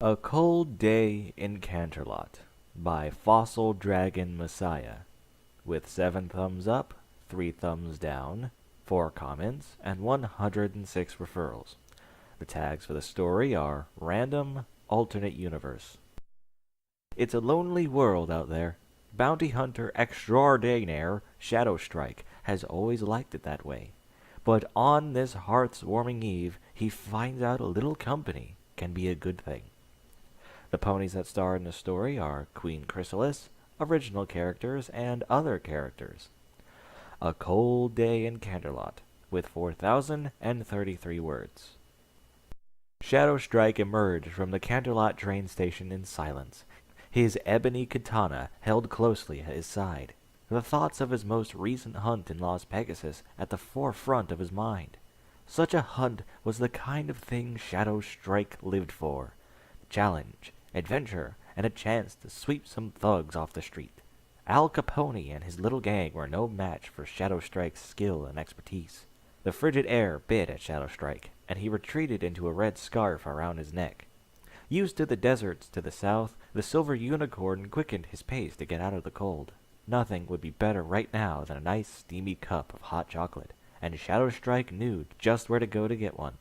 A Cold Day in Canterlot by Fossil Dragon Messiah, with 7 thumbs up, 3 thumbs down, 4 comments, and 106 referrals. The tags for the story are Random Alternate Universe. It's a lonely world out there. Bounty hunter extraordinaire Shadowstrike has always liked it that way. But on this heart's-warming eve, he finds out a little company can be a good thing. The ponies that star in the story are Queen Chrysalis, original characters, and other characters. A Cold Day in Canterlot, with 4,033 words. Shadowstrike emerged from the Canterlot train station in silence, his ebony katana held closely at his side, the thoughts of his most recent hunt in Las Pegasus at the forefront of his mind. Such a hunt was the kind of thing Shadowstrike lived for. Challenge, adventure, and a chance to sweep some thugs off the street. Al Capone and his little gang were no match for Shadowstrike's skill and expertise. The frigid air bit at Shadowstrike, and he retreated into a red scarf around his neck. Used to the deserts to the south, the silver unicorn quickened his pace to get out of the cold. Nothing would be better right now than a nice steamy cup of hot chocolate, and Shadowstrike knew just where to go to get one.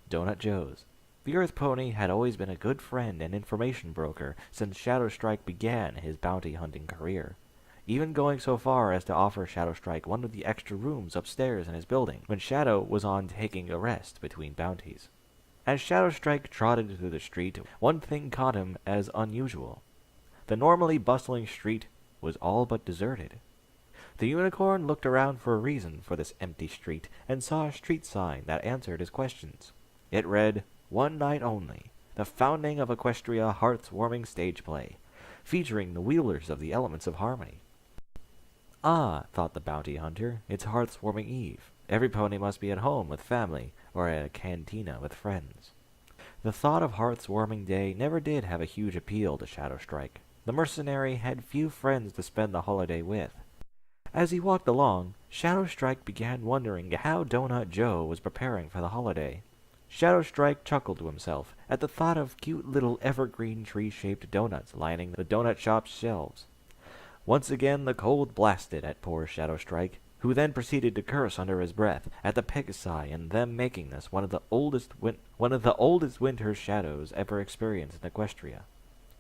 Donut Joe's. The Earth Pony had always been a good friend and information broker since Shadowstrike began his bounty hunting career, even going so far as to offer Shadowstrike one of the extra rooms upstairs in his building when Shadow was on taking a rest between bounties. As Shadowstrike trotted through the street, one thing caught him as unusual. The normally bustling street was all but deserted. The unicorn looked around for a reason for this empty street and saw a street sign that answered his questions. It read, "One night only, the founding of Equestria hearts-warming stage play, featuring the wielders of the elements of harmony." Ah, thought the bounty hunter, it's hearts-warming eve. Every pony must be at home with family, or at a cantina with friends. The thought of hearts-warming day never did have a huge appeal to Shadowstrike. The mercenary had few friends to spend the holiday with. As he walked along, Shadowstrike began wondering how Donut Joe was preparing for the holiday. Shadowstrike chuckled to himself at the thought of cute little evergreen tree-shaped donuts lining the donut shop's shelves. Once again the cold blasted at poor Shadowstrike, who then proceeded to curse under his breath at the Pegasi and them making this one of the oldest winter shadows ever experienced in Equestria.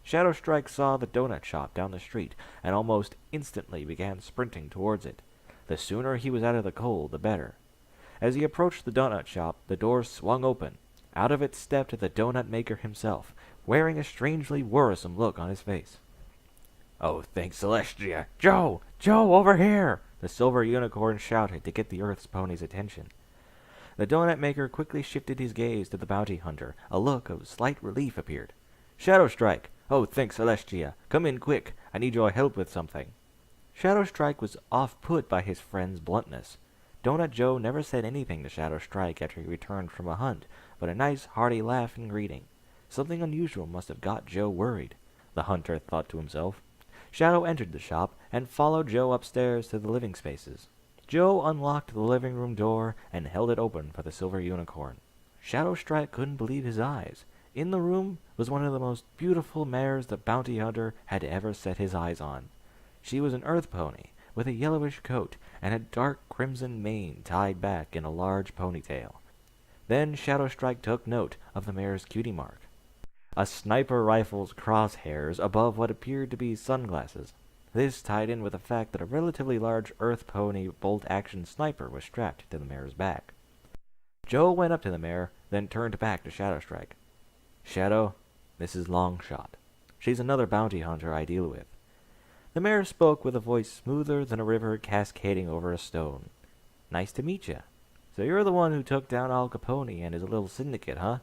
Shadowstrike saw the donut shop down the street and almost instantly began sprinting towards it. The sooner he was out of the cold, the better. As he approached the donut shop, the door swung open. Out of it stepped the donut maker himself, wearing a strangely worrisome look on his face. "Oh, thanks, Celestia! Joe! Joe, over here!" the silver unicorn shouted to get the Earth's pony's attention. The donut maker quickly shifted his gaze to the bounty hunter. A look of slight relief appeared. "Shadowstrike! Oh, thanks, Celestia! Come in quick! I need your help with something." Shadowstrike was off-put by his friend's bluntness. Donut Joe never said anything to Shadowstrike after he returned from a hunt, but a nice hearty laugh in greeting. Something unusual must have got Joe worried, the hunter thought to himself. Shadow entered the shop and followed Joe upstairs to the living spaces. Joe unlocked the living room door and held it open for the silver unicorn. Shadowstrike couldn't believe his eyes. In the room was one of the most beautiful mares the bounty hunter had ever set his eyes on. She was an earth pony, with a yellowish coat and a dark crimson mane tied back in a large ponytail. Then Shadowstrike took note of the mare's cutie mark. A sniper rifle's crosshairs above what appeared to be sunglasses. This tied in with the fact that a relatively large earth pony bolt-action sniper was strapped to the mare's back. Joe went up to the mare, then turned back to Shadowstrike. "Shadow, this is Longshot. She's another bounty hunter I deal with." The mare spoke with a voice smoother than a river cascading over a stone. "Nice to meet you. So you're the one who took down Al Capone and his little syndicate, huh?"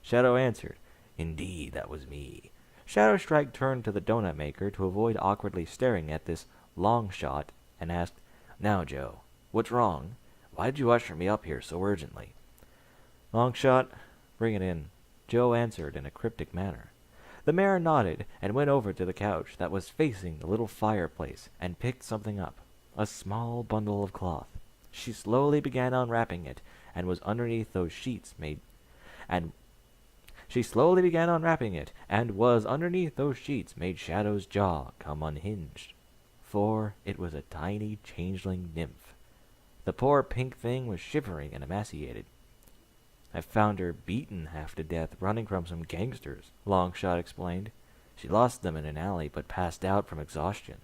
Shadow answered, "Indeed, that was me." Shadowstrike turned to the donut maker to avoid awkwardly staring at this Longshot and asked, "Now, Joe, what's wrong? Why did you usher me up here so urgently?" "Longshot, bring it in," Joe answered in a cryptic manner. The mare nodded and went over to the couch that was facing the little fireplace and picked something up, a small bundle of cloth. She slowly began unwrapping it and was underneath those sheets made She slowly began unwrapping it, and was underneath those sheets made Shadow's jaw come unhinged. For it was a tiny changeling nymph. The poor pink thing was shivering and emaciated. I found her beaten half to death running from some gangsters, Longshot explained. She lost them in an alley, but passed out from exhaustion.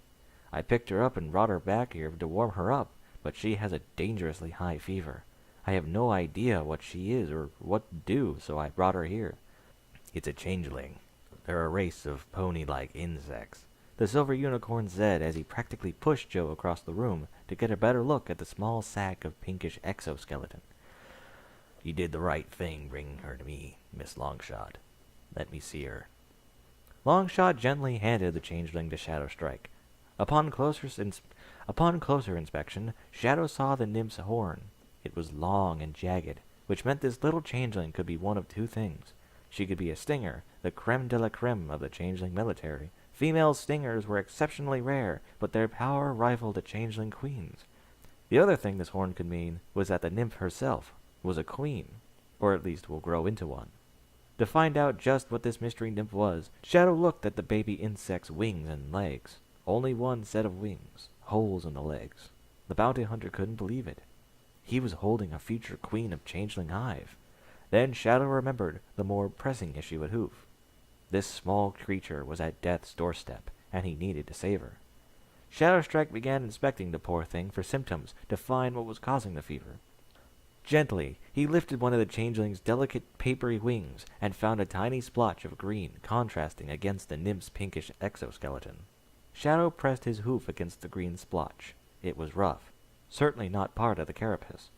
I picked her up and brought her back here to warm her up, but she has a dangerously high fever. I have no idea what she is or what to do, so I brought her here. It's a changeling. They're a race of pony-like insects, the Silver Unicorn said as he practically pushed Joe across the room to get a better look at the small sack of pinkish exoskeleton. You did the right thing bringing her to me, Miss Longshot. Let me see her. Longshot gently handed the changeling to Shadow Strike. Upon closer inspection, Shadow saw the nymph's horn. It was long and jagged, which meant this little changeling could be one of two things. She could be a stinger, the creme de la creme of the changeling military. Female stingers were exceptionally rare, but their power rivaled the changeling queens. The other thing this horn could mean was that the nymph herself was a queen, or at least will grow into one. To find out just what this mystery nymph was, Shadow looked at the baby insect's wings and legs. Only one set of wings, holes in the legs. The bounty hunter couldn't believe it. He was holding a future queen of Changeling Hive. Then Shadow remembered the more pressing issue at Hoof. This small creature was at death's doorstep, and he needed to save her. Shadow Strike began inspecting the poor thing for symptoms to find what was causing the fever. Gently, he lifted one of the changeling's delicate papery wings and found a tiny splotch of green contrasting against the nymph's pinkish exoskeleton. Shadow pressed his hoof against the green splotch. It was rough, certainly not part of the carapace.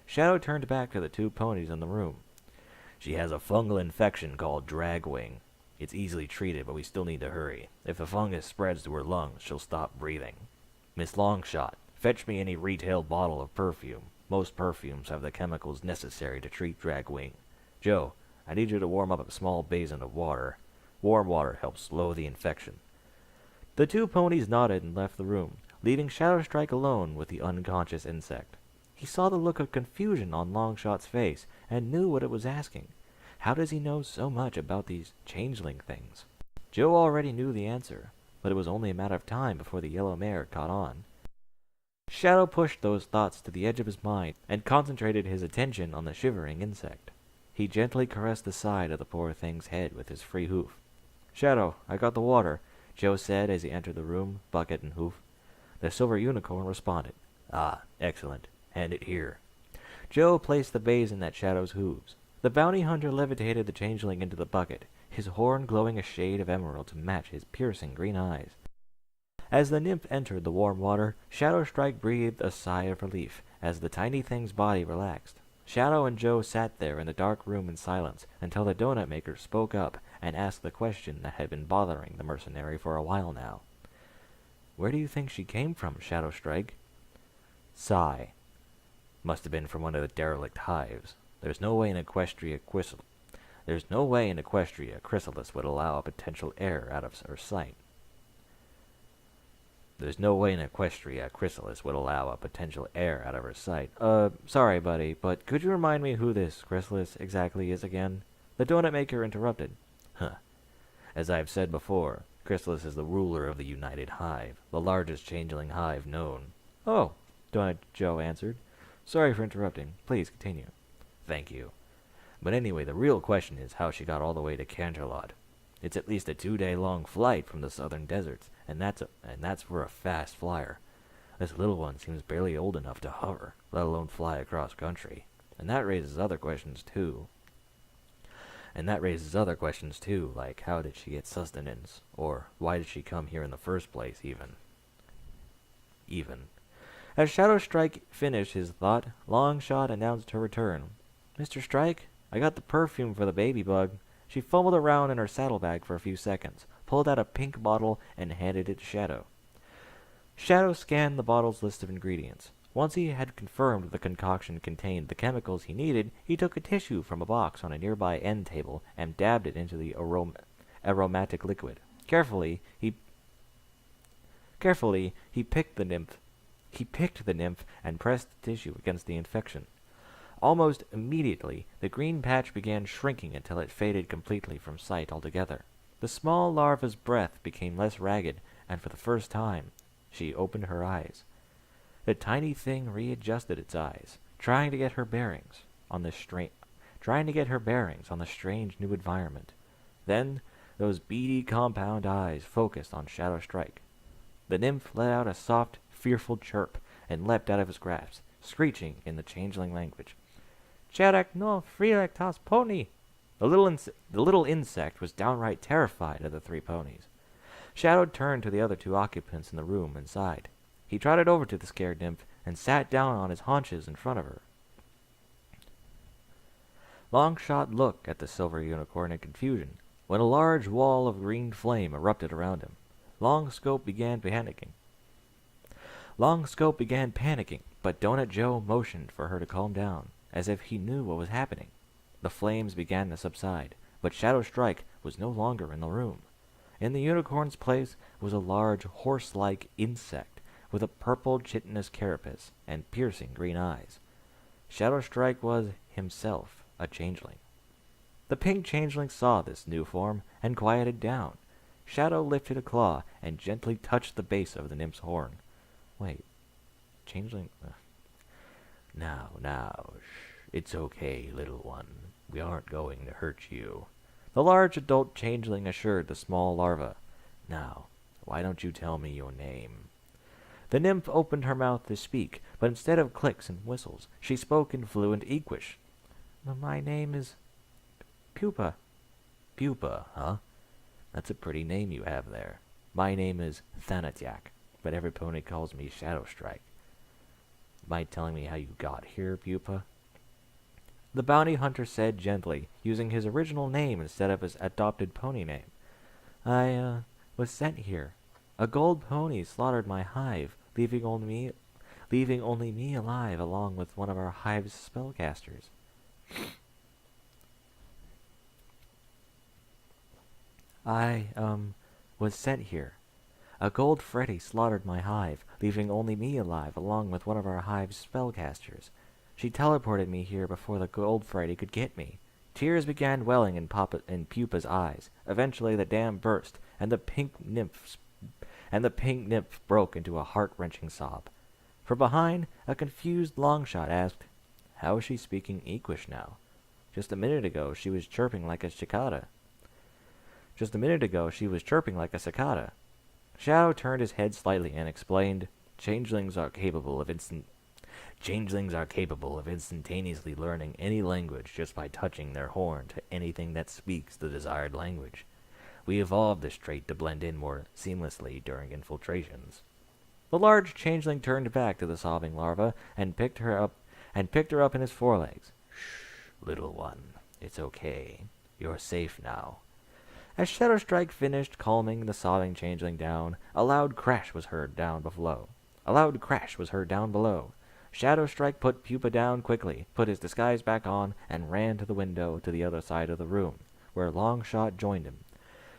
Shadow turned back to the two ponies in the room. She has a fungal infection called dragwing. It's easily treated, but we still need to hurry. If the fungus spreads to her lungs, she'll stop breathing. Miss Longshot, fetch me any retail bottle of perfume. Most perfumes have the chemicals necessary to treat dragwing. Joe, I need you to warm up a small basin of water. Warm water helps slow the infection. The two ponies nodded and left the room, leaving Shadow Strike alone with the unconscious insect. He saw the look of confusion on Longshot's face and knew what it was asking. How does he know so much about these changeling things? Joe already knew the answer, but it was only a matter of time before the yellow mare caught on. Shadow pushed those thoughts to the edge of his mind and concentrated his attention on the shivering insect. He gently caressed the side of the poor thing's head with his free hoof. "Shadow, I got the water," Joe said as he entered the room, bucket and hoof. The Silver Unicorn responded. "Ah, excellent. Hand it here." Joe placed the basin at Shadow's hooves. The bounty hunter levitated the changeling into the bucket, his horn glowing a shade of emerald to match his piercing green eyes. As the nymph entered the warm water, Shadow Strike breathed a sigh of relief as the tiny thing's body relaxed. Shadow and Joe sat there in the dark room in silence until the donut maker spoke up and asked the question that had been bothering the mercenary for a while now. "Where do you think she came from, Shadow Strike?" Sigh. Must have been from one of the derelict hives. There's no way an Equestria chrysalis would allow a potential heir out of her sight. Sorry, buddy, but could you remind me who this chrysalis exactly is again? The donut maker interrupted. As I've said before, Chrysalis is the ruler of the United Hive, the largest changeling hive known. Oh, Donut Joe answered. Sorry for interrupting. Please continue. Thank you. But anyway, the real question is how she got all the way to Canterlot. It's at least a 2-day-long flight from the southern deserts, and that's for a fast flyer. This little one seems barely old enough to hover, let alone fly across country. And that raises other questions too, like how did she get sustenance, or why did she come here in the first place, even. As Shadow Strike finished his thought, Longshot announced her return. "Mr. Strike, I got the perfume for the baby bug." She fumbled around in her saddlebag for a few seconds, pulled out a pink bottle, and handed it to Shadow. Shadow scanned the bottle's list of ingredients. Once he had confirmed the concoction contained the chemicals he needed, he took a tissue from a box on a nearby end table and dabbed it into the aromatic liquid. Carefully, he picked the nymph and pressed the tissue against the infection. Almost immediately, the green patch began shrinking until it faded completely from sight altogether. The small larva's breath became less ragged, and for the first time, she opened her eyes. The tiny thing readjusted its eyes, trying to get her bearings on the strange new environment. Then those beady compound eyes focused on Shadow Strike. The nymph let out a soft, fearful chirp and leapt out of his grasp, screeching in the changeling language. Cherak no freelektas pony! The little insect was downright terrified of the three ponies. Shadow turned to the other two occupants in the room and sighed. He trotted over to the scared nymph and sat down on his haunches in front of her. Longshot looked at the silver unicorn in confusion, when a large wall of green flame erupted around him. Longscope began panicking, but Donut Joe motioned for her to calm down, as if he knew what was happening. The flames began to subside, but Shadow Strike was no longer in the room. In the unicorn's place was a large horse-like insect with a purple chitinous carapace and piercing green eyes. Shadow Strike was himself a changeling. The pink changeling saw this new form and quieted down. Shadow lifted a claw and gently touched the base of the nymph's horn. Wait, changeling? Now, shh. It's okay, little one. We aren't going to hurt you. The large adult changeling assured the small larva. Now, why don't you tell me your name? The nymph opened her mouth to speak, but instead of clicks and whistles, she spoke in fluent Equish. My name is Pupa. Pupa, huh? That's a pretty name you have there. My name is Thanatiak, but every pony calls me Shadow Strike. Mind telling me how you got here, Pupa? The bounty hunter said gently, using his original name instead of his adopted pony name. I was sent here. A gold pony slaughtered my hive, leaving only me alive along with one of our hive's spellcasters. I was sent here. A gold Freddy slaughtered my hive, leaving only me alive along with one of our hive's spellcasters. She teleported me here before the gold Freddy could get me. Tears began welling in Pupa's eyes. Eventually the dam burst, and the pink nymph broke into a heart-wrenching sob. From behind, a confused Longshot asked, "How is she speaking Equish now? Just a minute ago she was chirping like a cicada." Shadow turned his head slightly and explained, Changelings are capable of instantaneously learning any language just by touching their horn to anything that speaks the desired language. We evolved this trait to blend in more seamlessly during infiltrations." The large changeling turned back to the sobbing larva and picked her up in his forelegs. "Shh, little one. It's okay. You're safe now." As Shadow Strike finished calming the sobbing changeling down, a loud crash was heard down below. Shadow Strike put Pupa down quickly, put his disguise back on, and ran to the window to the other side of the room, where Longshot joined him.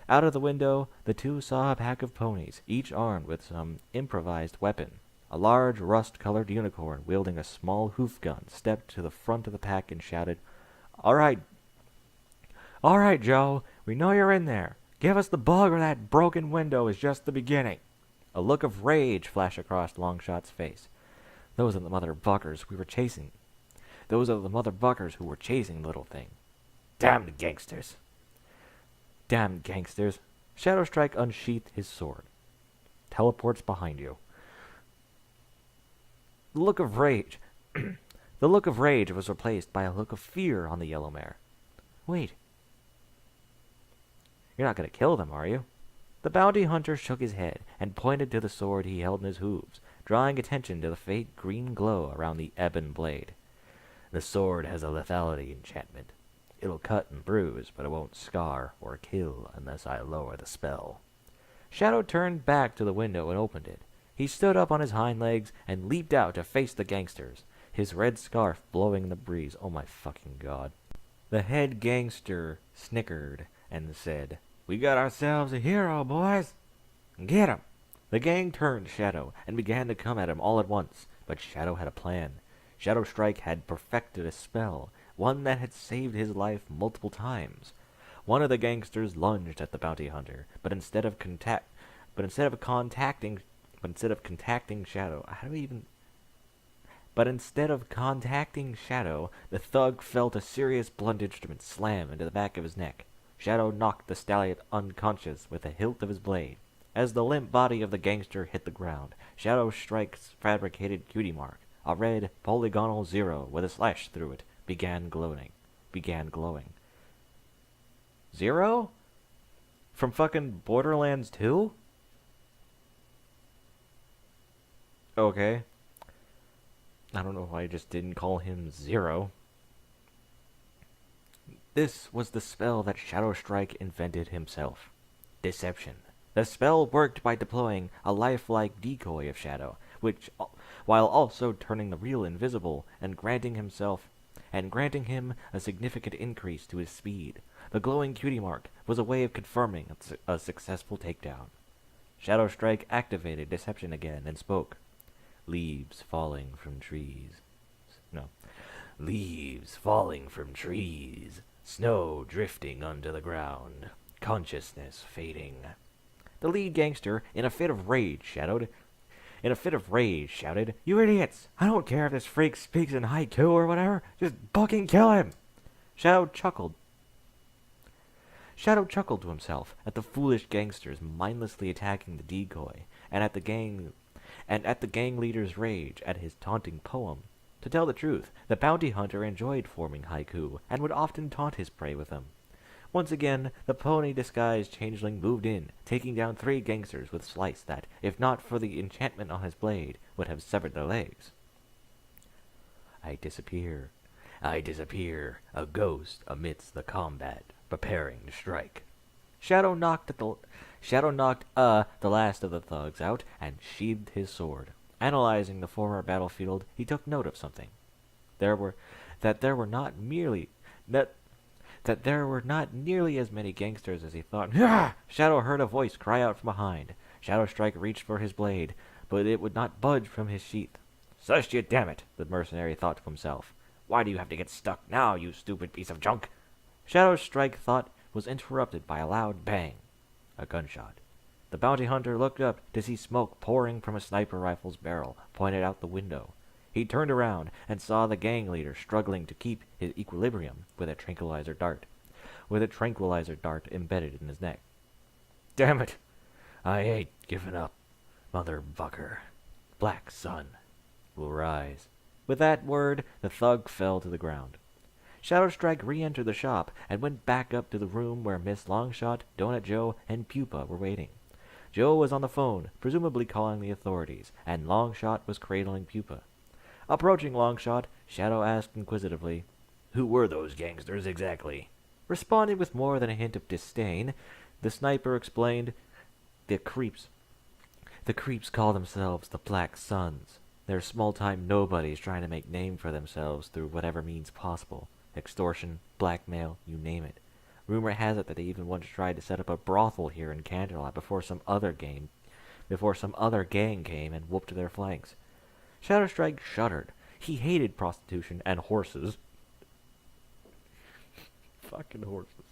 Out of the window, the two saw a pack of ponies, each armed with some improvised weapon. A large rust-colored unicorn wielding a small hoof gun stepped to the front of the pack and shouted, All right, Joe, we know you're in there. Give us the bug or that broken window is just the beginning." A look of rage flashed across Longshot's face. Those are the mother buckers who were chasing the little thing. Damned gangsters. Shadow Strike unsheathed his sword. Teleports behind you. The look of rage was replaced by a look of fear on the yellow mare. Wait. You're not going to kill them, are you? The bounty hunter shook his head and pointed to the sword he held in his hooves, drawing attention to the faint green glow around the ebon blade. The sword has a lethality enchantment. It'll cut and bruise, but it won't scar or kill unless I lower the spell. Shadow turned back to the window and opened it. He stood up on his hind legs and leaped out to face the gangsters, his red scarf blowing in the breeze. Oh my fucking god. The head gangster snickered and said, "We got ourselves a hero, boys. Get him." The gang turned Shadow and began to come at him all at once, but Shadow had a plan. Shadow Strike had perfected a spell, one that had saved his life multiple times. One of the gangsters lunged at the bounty hunter, but instead of contacting Shadow, the thug felt a serious blunt instrument slam into the back of his neck. Shadow knocked the stallion unconscious with the hilt of his blade. As the limp body of the gangster hit the ground, Shadow Strike's fabricated cutie mark, a red polygonal 0 with a slash through it, began glowing. 0? From fucking Borderlands 2? Okay. I don't know why I just didn't call him 0. This was the spell that Shadow Strike invented himself. Deception. The spell worked by deploying a lifelike decoy of Shadow, while also turning the real invisible and granting him a significant increase to his speed. The glowing cutie mark was a way of confirming a successful takedown. Shadow Strike activated Deception again and spoke. Leaves falling from trees. Leaves falling from trees. Snow drifting onto the ground. Consciousness fading. The lead gangster, in a fit of rage, shouted, "You idiots! I don't care if this freak speaks in haiku or whatever. Just fucking kill him!" Shadow chuckled to himself at the foolish gangsters mindlessly attacking the decoy, and at the gang leader's rage at his taunting poem. To tell the truth, the bounty hunter enjoyed forming haiku, and would often taunt his prey with them. Once again, the pony-disguised changeling moved in, taking down 3 gangsters with slice that, if not for the enchantment on his blade, would have severed their legs. I disappear, a ghost amidst the combat, preparing to strike. Shadow knocked the last of the thugs out and sheathed his sword. Analyzing the former battlefield, he took note of something. There were not nearly as many gangsters as he thought. Shadow heard a voice cry out from behind. Shadow Strike reached for his blade, but it would not budge from his sheath. "Sush you, damn it!" the mercenary thought to himself. "Why do you have to get stuck now, you stupid piece of junk?" Shadow Strike thought was interrupted by a loud bang. A gunshot. The bounty hunter looked up to see smoke pouring from a sniper rifle's barrel pointed out the window. He turned around and saw the gang leader struggling to keep his equilibrium with a tranquilizer dart embedded in his neck. "Damn it! I ain't giving up, motherfucker. Black sun will rise." With that word, the thug fell to the ground. Shadow Strike re-entered the shop and went back up to the room where Miss Longshot, Donut Joe, and Pupa were waiting. Joe was on the phone, presumably calling the authorities, and Longshot was cradling Pupa. Approaching Longshot, Shadow asked inquisitively, "Who were those gangsters exactly?" Responding with more than a hint of disdain, the sniper explained, The creeps call themselves the Black Suns. They're small-time nobodies trying to make name for themselves through whatever means possible. Extortion, blackmail, you name it. Rumor has it that they even once tried to set up a brothel here in Canterlot before some other gang came and whooped their flanks. Shadow Strike shuddered. He hated prostitution and horses. Fucking horses.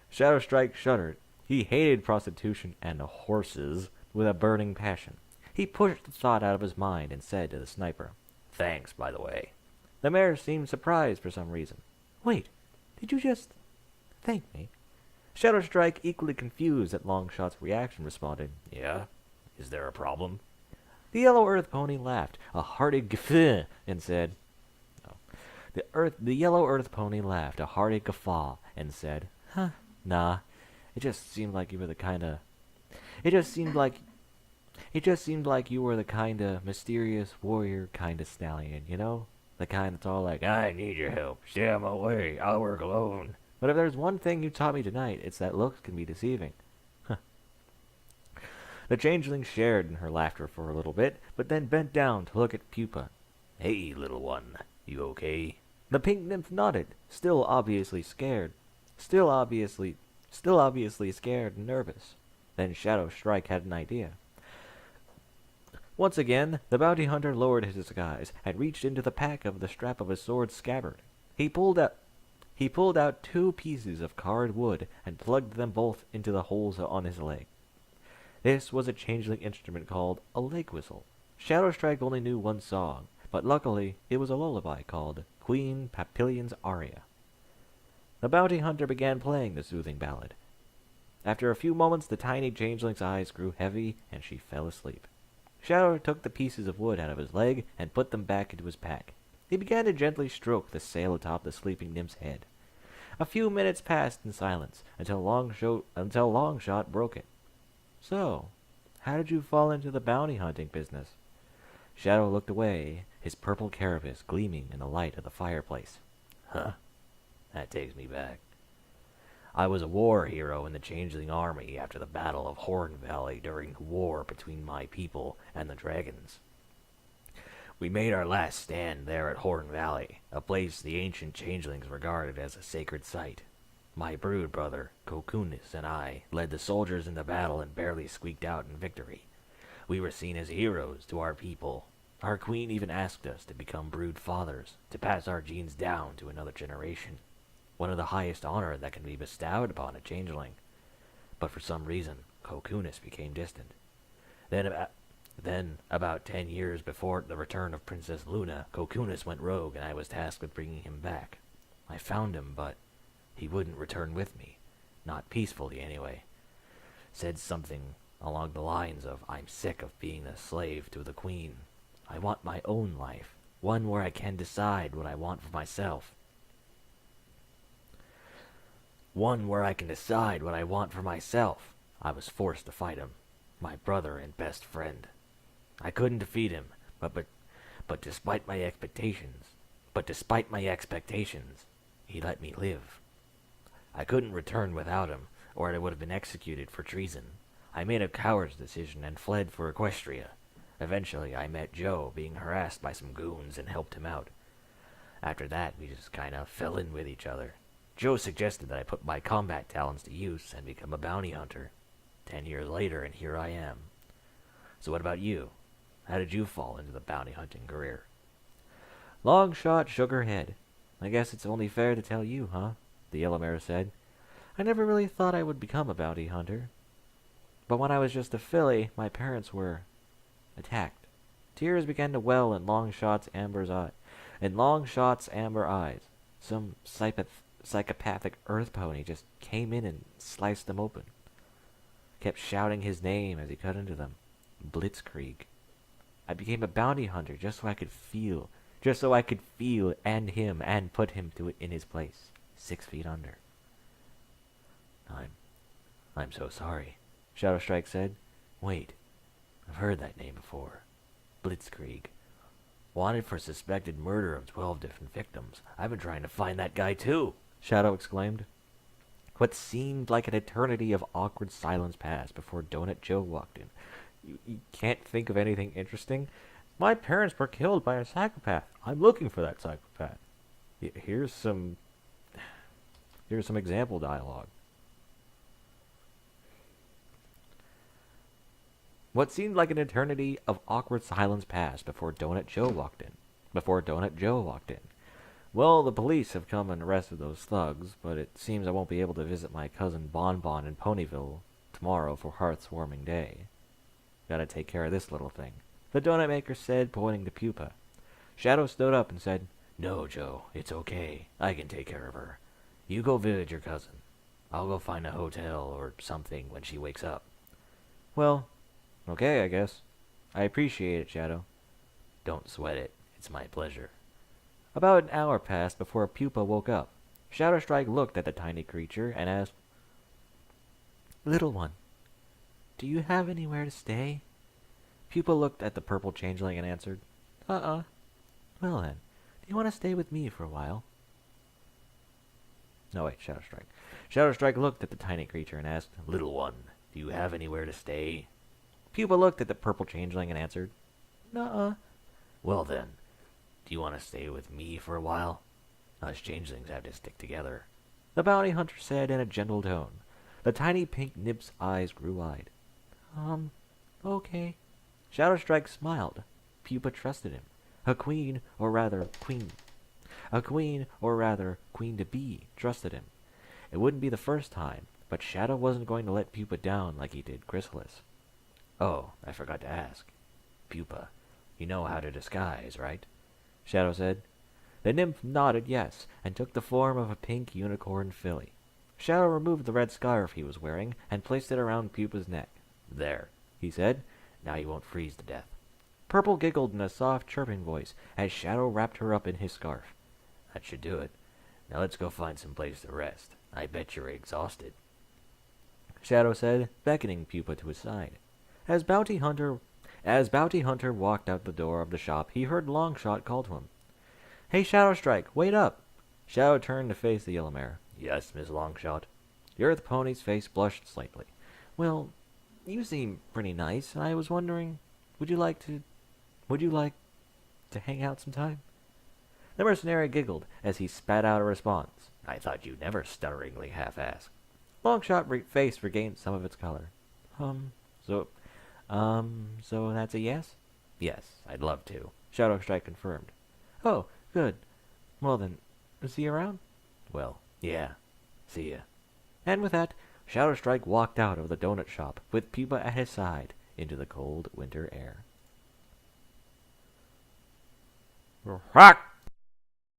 Shadow Strike shuddered. He hated prostitution and horses with a burning passion. He pushed the thought out of his mind and said to the sniper, "Thanks, by the way." The mayor seemed surprised for some reason. "Wait, did you just thank me?" Shadow Strike, equally confused at Longshot's reaction, responded, "Yeah? Is there a problem?" The Yellow Earth Pony laughed a hearty guffaw and said, The Yellow Earth Pony laughed a hearty guffaw and said, Nah, it just seemed like you were the kinda mysterious warrior kinda stallion, you know? The kind that's all like, "I need your help. Stay out my way. I'll work alone." But if there's one thing you taught me tonight, it's that looks can be deceiving. The changeling shared in her laughter for a little bit, but then bent down to look at Pupa. "Hey, little one, you okay?" The pink nymph nodded, still obviously scared and nervous. Then Shadow Strike had an idea. Once again, the bounty hunter lowered his disguise and reached into the pack of the strap of his sword's scabbard. He pulled out 2 pieces of carved wood and plugged them both into the holes on his leg. This was a changeling instrument called a leg whistle. Shadowstrike only knew one song, but luckily it was a lullaby called Queen Papillion's Aria. The bounty hunter began playing the soothing ballad. After a few moments, the tiny changeling's eyes grew heavy and she fell asleep. Shadow took the pieces of wood out of his leg and put them back into his pack. He began to gently stroke the sail atop the sleeping nymph's head. A few minutes passed in silence until Longshot broke it. "So, how did you fall into the bounty hunting business?" Shadow looked away, his purple carapace gleaming in the light of the fireplace. "Huh, that takes me back. I was a war hero in the Changeling Army after the Battle of Horn Valley during the war between my people and the dragons. We made our last stand there at Horn Valley, a place the ancient changelings regarded as a sacred site. My brood brother, Cocoonus, and I led the soldiers in the battle and barely squeaked out in victory. We were seen as heroes to our people. Our queen even asked us to become brood fathers, to pass our genes down to another generation. One of the highest honor that can be bestowed upon a changeling. But for some reason, Cocoonus became distant. Then, about 10 years before the return of Princess Luna, Cocoonus went rogue and I was tasked with bringing him back. I found him, but he wouldn't return with me. Not peacefully, anyway. Said something along the lines of, I'm sick of being a slave to the queen. I want my own life, one where I can decide what I want for myself. One where I can decide what I want for myself. I was forced to fight him, my brother and best friend. I couldn't defeat him, but despite my expectations, he let me live. I couldn't return without him, or I would have been executed for treason. I made a coward's decision and fled for Equestria. Eventually, I met Joe being harassed by some goons and helped him out. After that, we just kind of fell in with each other. Joe suggested that I put my combat talents to use and become a bounty hunter. 10 years later, and here I am. So what about you? How did you fall into the bounty hunting career?" Longshot shook her head. "I guess it's only fair to tell you, huh?" the Yellow Mare said. "I never really thought I would become a bounty hunter. But when I was just a filly, my parents were attacked." Tears began to well in Longshot's amber eyes. Some psychopathic earth pony just came in and sliced them open. Kept shouting his name as he cut into them. Blitzkrieg. I became a bounty hunter just so I could feel and him and put him in his place, 6 feet under. I'm so sorry, Shadowstrike said. Wait, I've heard that name before. Blitzkrieg. Wanted for suspected murder of 12 different victims. I've been trying to find that guy too, Shadow exclaimed. What seemed like an eternity of awkward silence passed before Donut Joe walked in. You can't think of anything interesting? My parents were killed by a psychopath. I'm looking for that psychopath. Here's some example dialogue. What seemed like an eternity of awkward silence passed before Donut Joe walked in. Well, the police have come and arrested those thugs, but it seems I won't be able to visit my cousin Bonbon in Ponyville tomorrow for Hearth's Warming Day. Gotta take care of this little thing, the donut maker said, pointing to Pupa. Shadow stood up and said, No, Joe, it's okay. I can take care of her. You go visit your cousin. I'll go find a hotel or something when she wakes up. Well, okay, I guess. I appreciate it, Shadow. Don't sweat it. It's my pleasure. About an hour passed before Pupa woke up. Shadowstrike looked at the tiny creature and asked, Little one, do you have anywhere to stay? Pupa looked at the purple changeling and answered, Well then, do you want to stay with me for a while? No, wait, Shadowstrike. Shadowstrike looked at the tiny creature and asked, Little one, do you have anywhere to stay? Pupa looked at the purple changeling and answered, Nuh-uh. Well then, do you want to stay with me for a while? Us changelings have to stick together, the bounty hunter said in a gentle tone. The tiny pink nip's eyes grew wide. Okay. Shadowstrike smiled. Pupa trusted him. A queen, or rather queen-to-be, trusted him. It wouldn't be the first time, but Shadow wasn't going to let Pupa down like he did Chrysalis. Oh, I forgot to ask. Pupa, you know how to disguise, right? Shadow said. The nymph nodded yes, and took the form of a pink unicorn filly. Shadow removed the red scarf he was wearing and placed it around Pupa's neck. There, he said. Now you won't freeze to death. Purple giggled in a soft, chirping voice as Shadow wrapped her up in his scarf. That should do it. Now let's go find some place to rest. I bet you're exhausted. Shadow said, beckoning Pupa to his side. As Bounty Hunter walked out the door of the shop, he heard Longshot call to him. Hey, Shadowstrike, wait up! Shadow turned to face the yellow mare. Yes, Miss Longshot. The Earth Pony's face blushed slightly. Well, you seem pretty nice, and I was wondering, would you like to hang out sometime? The mercenary giggled as he spat out a response. I thought you'd never stutteringly half-ask. Longshot face regained some of its color. So that's a yes? Yes, I'd love to, Shadowstrike confirmed. Oh, good. Well then, see you around? Well, yeah. See ya. And with that, Shadowstrike walked out of the donut shop with Pupa at his side into the cold winter air. Rock!